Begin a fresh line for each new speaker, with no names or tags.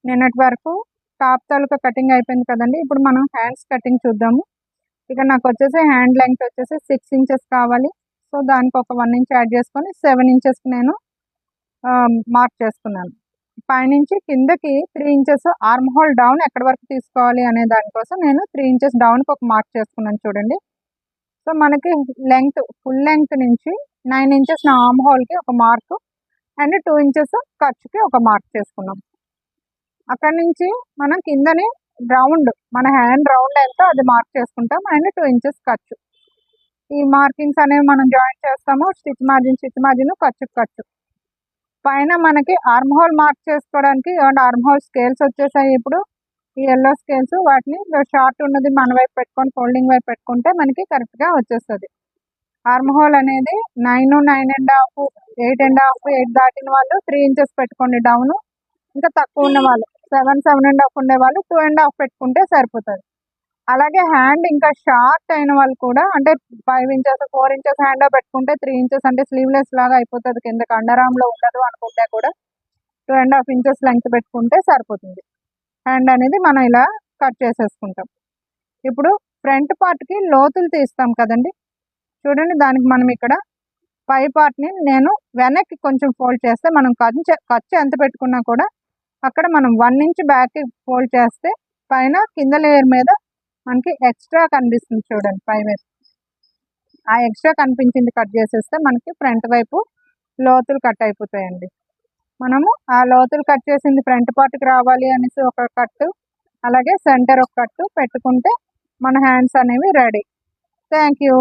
నిన్నటి వరకు టాప్ తాలూకా కటింగ్ అయిపోయింది కదండి. ఇప్పుడు మనం హ్యాండ్స్ కటింగ్ చూద్దాము. ఇక్కడ నాకు వచ్చేసి హ్యాండ్ లెంగ్త్ వచ్చేసి 6 ఇంచెస్ కావాలి. సో దానికి ఒక 1 ఇంచ్ యాడ్ చేసుకొని 7 ఇంచెస్కి నేను మార్క్ చేసుకున్నాను. పైనుంచి కిందకి 3 ఇంచెస్ ఆర్మ్ హోల్ డౌన్ ఎక్కడి వరకు తీసుకోవాలి అనే దానికోసం నేను 3 ఇంచెస్ డౌన్కి ఒక మార్క్ చేసుకున్నాను చూడండి. సో మనకి లెంగ్త్ ఫుల్ లెంగ్త్ నుంచి 9 ఇంచెస్ నా ఆర్మ్ హోల్కి ఒక మార్క్ అండ్ 2 ఇంచెస్ ఖర్చుకి ఒక మార్క్ చేసుకున్నాం. అక్కడి నుంచి మనం కిందని రౌండ్ మన హ్యాండ్ రౌండ్ ఎంతో అది మార్క్ చేసుకుంటాం అండ్ 2 ఇంచెస్ ఖర్చు. ఈ మార్కింగ్స్ అనేవి మనం జాయిన్ చేస్తాము. స్టిచ్ మార్జిన్ ఖర్చు. పైన మనకి ఆర్మ్ హోల్ మార్క్ చేసుకోవడానికి ఆర్మ్ హోల్ స్కేల్స్ వచ్చేసాయి. ఇప్పుడు ఈ ఎల్లో స్కేల్స్ వాటిని షార్ట్ ఉన్నది మన వైపు పెట్టుకొని ఫోల్డింగ్ వైపు పెట్టుకుంటే మనకి కరెక్ట్గా వచ్చేస్తుంది. ఆర్మ్ హోల్ అనేది 9, 9.5, 8.5, 8 దాటిన వాళ్ళు 3 ఇంచెస్ పెట్టుకోండి డౌన్. ఇంకా తక్కువ ఉన్న వాళ్ళు 7, 7.5 ఉండే వాళ్ళు 2.5 పెట్టుకుంటే సరిపోతుంది. అలాగే హ్యాండ్ ఇంకా షార్ట్ అయిన వాళ్ళు కూడా అంటే 5 ఇంచెస్ 4 ఇంచెస్ హ్యాండ్ పెట్టుకుంటే 3 ఇంచెస్ అంటే స్లీవ్లెస్ లాగా అయిపోతుంది. కిందకి అండర్ ఆర్మ్లో ఉండదు అనుకుంటే కూడా 2.5 ఇంచెస్ లెంగ్త్ పెట్టుకుంటే సరిపోతుంది. హ్యాండ్ అనేది మనం ఇలా కట్ చేసేసుకుంటాం. ఇప్పుడు ఫ్రంట్ పార్ట్కి లోతులు తీస్తాం కదండి. చూడండి, దానికి మనం ఇక్కడ పై పార్ట్ని నేను వెనక్కి కొంచెం ఫోల్డ్ చేస్తే మనం ఖర్చు ఎంత పెట్టుకున్నా కూడా అక్కడ మనం 1 ఇంచ్ బ్యాక్కి ఫోల్డ్ చేస్తే పైన కింద లేయర్ మీద మనకి ఎక్స్ట్రా కనిపిస్తుంది చూడండి. పై వైపు ఆ ఎక్స్ట్రా కనిపించింది కట్ చేసేస్తే మనకి ఫ్రంట్ వైపు లోతులు కట్ అయిపోతాయండి. మనము ఆ లోతులు కట్ చేసింది ఫ్రంట్ పార్ట్కి రావాలి అనేసి ఒక కట్టు, అలాగే సెంటర్ ఒక కట్టు పెట్టుకుంటే మన హ్యాండ్స్ అనేవి రెడీ. Thank you.